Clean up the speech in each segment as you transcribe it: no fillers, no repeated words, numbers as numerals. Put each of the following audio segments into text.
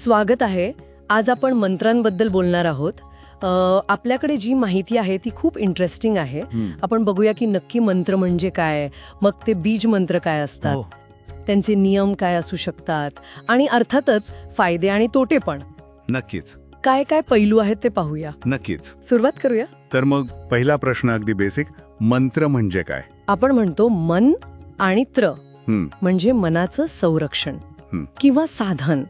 स्वागत आहे. आज आपण मंत्रांबद्दल बोलणार आहोत. आपल्याकडे जी माहिती आहे ती खूप इंटरेस्टिंग आहे. आपण बघूया की नक्की मंत्र म्हणजे काय, मग ते बीज मंत्र काय असतात, त्यांचे नियम काय असू शकतात आणि अर्थातच फायदे आणि तोटे पण. नक्कीच. काय काय पैलू आहेत ते पाहूया. नक्कीच. सुरुवात करूया. तर मग पहिला प्रश्न अगदी बेसिक, मंत्र म्हणजे काय? आपण म्हणतो मन आणि त्र म्हणजे मनाचं संरक्षण किंवा साधन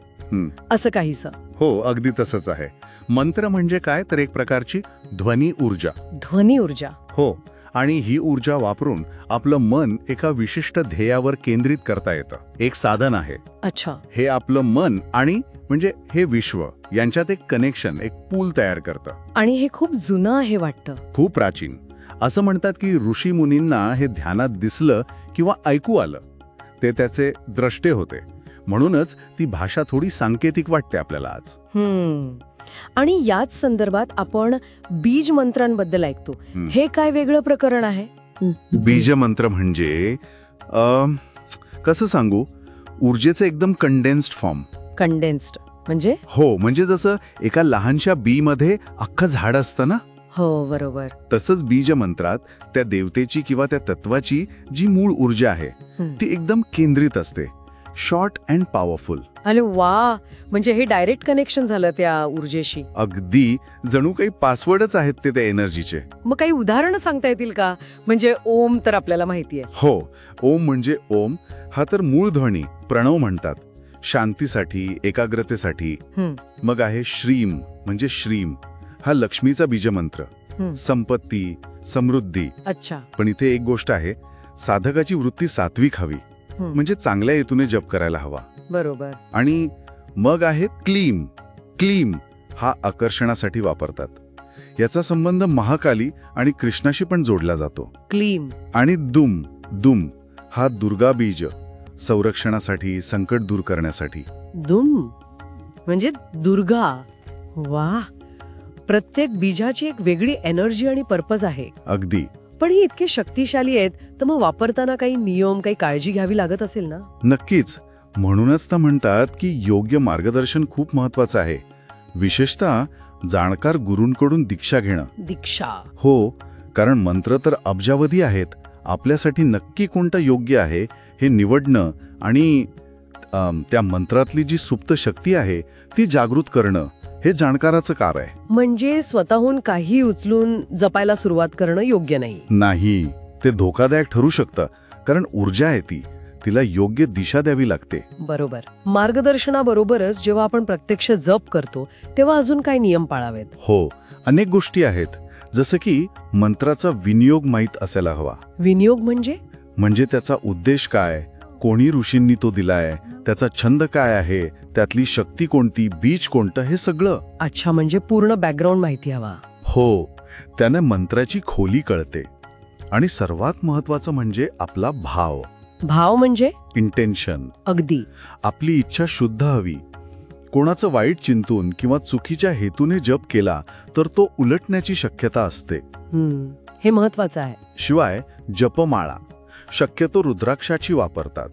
असं काहीसं. हो, अगदी तसंच आहे. मंत्र म्हणजे काय तर एक प्रकारची ध्वनी ऊर्जा. ध्वनी ऊर्जा. हो, आणि ही ऊर्जा वापरून आपलं मन एका विशिष्ट ध्येयावर केंद्रित करता येतं. एक साधन आहे. अच्छा. हे आपलं मन आणि म्हणजे हे विश्व यांच्यात एक कनेक्शन, एक पूल तयार करतं. आणि हे खूप जुनं आहे वाटतं. खूप प्राचीन. असं म्हणतात की ऋषी मुनींना हे ध्यानात दिसलं किंवा ऐकू आलं, ते त्याचे द्रष्टे होते. म्हणूनच ती भाषा थोडी सांकेतिक वाटते आपल्याला आज. आणि याच संदर्भात आपण बीज मंत्रांबद्दल ऐकतो. हे काय वेगळं प्रकरण आहे? बीज मंत्र म्हणजे कसं सांगू, ऊर्जेचं एकदम कंडेन्स्ड फॉर्म. कंडेन्स्ड म्हणजे? हो, म्हणजे जसं एका लहानशा बी मध्ये अख्खं झाड असतं ना. हो, बरोबर. तसंच बीज मंत्रात त्या देवतेची किंवा त्या तत्वाची जी मूळ ऊर्जा आहे ती एकदम केंद्रित असते. Short and powerful. अरे वा, म्हणजे हे डायरेक्ट कनेक्शन झालं त्या ऊर्जेशी. अगदी जणू काही पासवर्डच आहेत ते त्या एनर्जीचे. मग काही उदाहरणं सांगता येतील का? म्हणजे ओम तर आपल्याला माहिती आहे. हो, ओम म्हणजे ओम हा तर मूळ ध्वनी, प्रणव म्हणतात, शांतीसाठी, एकाग्रतेसाठी. मग आहे श्रीम म्हणजे श्रीम, हा लक्ष्मीचा बीजमंत्र, संपत्ती, समृद्धी. अच्छा. पण इथे एक गोष्ट आहे, साधकाची वृत्ती सात्विक हवी, म्हणजे चांगल्या हेतूने जप करायला हवा. बरोबर. आणि मग आहे क्लीम. क्लीम हा आकर्षणासाठी वापरतात. याचा संबंध महाकाली आणि कृष्णाशी पण जोडला जातो. क्लीम. आणि दुम. दुम हा दुर्गा बीज, संरक्षणासाठी, संकट दूर करण्यासाठी. दुम म्हणजे दुर्गा. वा, प्रत्येक बीजाची एक वेगळी एनर्जी आणि पर्पज आहे. अगदी. पण ही इतके शक्तिशाली आहेत, तर मग वापरताना काही नियम, काही काळजी घ्यावी लागत असेल ना? नक्कीच. म्हणूनच तर म्हणतात की योग्य मार्गदर्शन खूप महत्वाचं आहे, विशेषतः जाणकार गुरूंकडून दीक्षा घेणं. दीक्षा. हो, कारण मंत्र तर अब्जावधी आहेत. आपल्यासाठी नक्की कोणतं योग्य आहे हे निवडणं आणि त्या मंत्रातली जी सुप्त शक्ती आहे ती जागृत करणं हे जाणकाराचं कार्य आहे. म्हणजे स्वतःहून काही उचलून जपायला सुरुवात करणं योग्य नाही. नाही, ते धोकादायक ठरू शकतं, कारण ऊर्जा आहे ती, तिला योग्य दिशा द्यावी लागते. बरोबर. मार्गदर्शनाबरोबरच जेव्हा आपण प्रत्यक्ष जप करतो तेव्हा अजून काय नियम पाळावेत? हो, अनेक गोष्टी आहेत. जसं की मंत्राचा विनियोग माहीत असायला हवा. विनियोग म्हणजे त्याचा उद्देश काय, कोणी ऋषींनी तो दिलाय, त्याचा छंद काय आहे, त्यातली शक्ती कोणती, बीज कोणतं, हे सगळं. अच्छा, म्हणजे पूर्ण बॅकग्राऊंड माहिती हवा. हो, त्याने मंत्राची खोली कळते. आणि सर्वात महत्वाचं म्हणजे आपला भाव. भाव म्हणजे? इंटेन्शन. अगदी. आपली इच्छा शुद्ध हवी. कोणाचं वाईट चिंतून किंवा चुकीच्या हेतूने जप केला तर तो उलटण्याची शक्यता असते. हे महत्वाचं आहे. शिवाय जपमाळा शक्यतो रुद्राक्षाची वापरतात.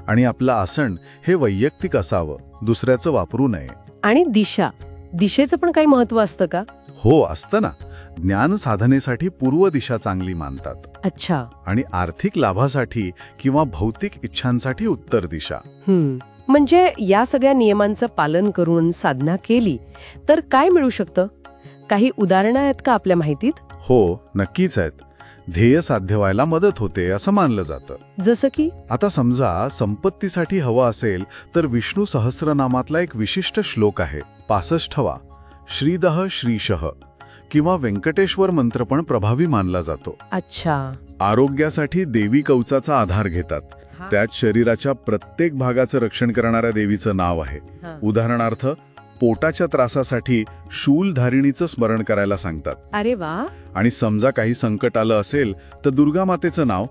आणि आपलं आसन हे वैयक्तिक असावं, दुसऱ्याचं वापरू नये. आणि दिशा, दिशेचं पण काही महत्व असतं का? हो, असतं ना. ज्ञान साधनेसाठी पूर्व दिशा चांगली मानतात. अच्छा. आणि आर्थिक लाभासाठी किंवा भौतिक इच्छांसाठी उत्तर दिशा. म्हणजे या सगळ्या नियमांचं पालन करून साधना केली तर काय मिळू शकतं? काही उदाहरणं आहेत का आपल्या माहितीत? हो, नक्कीच आहेत. ध्येय साध्य व्हायला मदत होते असं मानलं जातं. जसं की? आता समजा संपत्तीसाठी हवं असेल तर विष्णू सहस्रनामातला एक विशिष्ट श्लोक आहे, 65वा, श्रीदः श्रीशः किंवा व्यंकटेश्वर मंत्र पण प्रभावी मानला जातो. अच्छा. आरोग्यासाठी देवी कवचाचा आधार घेतात. त्यात शरीराच्या प्रत्येक भागाचं रक्षण करणाऱ्या देवीचं नाव आहे. उदाहरणार्थ पोटाच्या त्रासासाठी शूलधारिणीचं स्मरण करायला सांगतात. अरे वा. आणि समजा काही संकट आलं असेल तर दुर्गा मातेचं नाव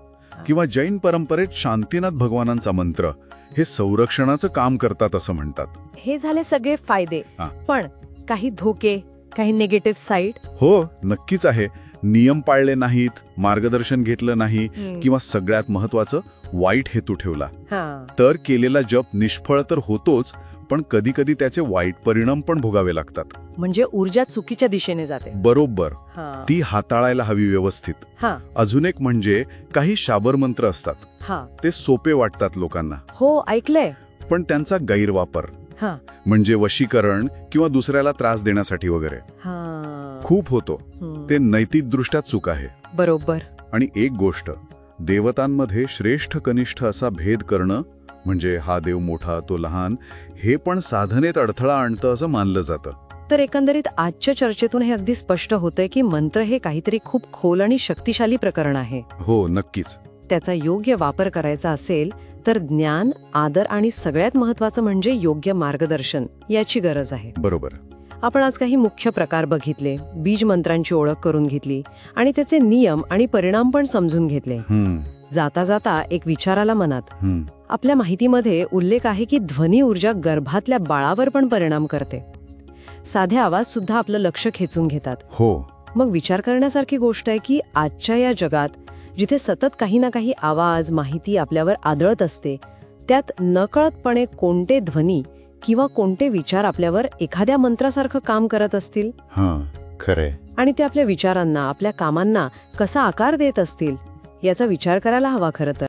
किंवा जैन परंपरेत शांतीनाथ भगवानांचा मंत्र हे संरक्षणाचं काम करतात असं म्हणतात. हे झाले सगळे फायदे. पण काही धोके, काही निगेटिव्ह साईड? हो, नक्कीच आहे. नियम पाळले नाहीत, मार्गदर्शन घेतलं नाही किंवा सगळ्यात महत्वाचं वाईट हेतू ठेवला तर केलेला जप निष्फळ तर होतोच, पण कधी कधी त्याचे वाईट परिणाम पण भोगावे लागतात. म्हणजे ऊर्जा चुकीच्या दिशेने जाते. बरोबर. हा ती हाताळायला हवी व्यवस्थित. हा अजून एक म्हणजे काही शाबर मंत्र असतात. हा ते सोपे वाटतात लोकांना, हो ऐकलंय. पण त्यांचा गैरवापर हा म्हणजे वशीकरण किंवा दुसऱ्याला त्रास देण्यासाठी वगैरे हा खूप होतो. ते नैतिकदृष्ट्या चूक आहे. बरोबर. आणि एक गोष्ट, देवतांमध्ये श्रेष्ठ कनिष्ठ असा भेद करणं, म्हणजे हा देव मोठा तो लहान, हे पण साधनेत अडथळा आणतं असं मानलं जातं. तर एकंदरीत आजच्या चर्चेतून हे अगदी स्पष्ट होतंय की मंत्र हे काहीतरी खूप खोल आणि शक्तिशाली प्रकरण आहे. हो, नक्कीच. त्याचा योग्य वापर करायचा असेल तर ज्ञान, आदर आणि सगळ्यात महत्वाचं म्हणजे योग्य मार्गदर्शन याची गरज आहे. बरोबर. आपण आज काही मुख्य प्रकार बघितले, बीज मंत्रांची ओळख करून घेतली आणि त्याचे नियम आणि परिणाम पण समजून घेतले. जाता जाता एक विचार आला मनात. आपल्या माहितीमध्ये उल्लेख आहे की ध्वनी ऊर्जा गर्भातल्या बाळावर पण परिणाम करते. साधे आवाज सुद्धा आपलं लक्ष खेचून घेतात. हो. मग विचार करण्यासारखी गोष्ट आहे की आजच्या या जगात जिथे सतत काही ना काही आवाज, माहिती आपल्यावर आदळत असते, त्यात नकळतपणे कोणते ध्वनी किंवा कोणते विचार आपल्यावर एखाद्या मंत्रासारखं काम करत असतील. खरंय. आणि ते आपल्या विचारांना, आपल्या कामांना कसा आकार देत असतील याचा विचार करायला हवा खरं तर.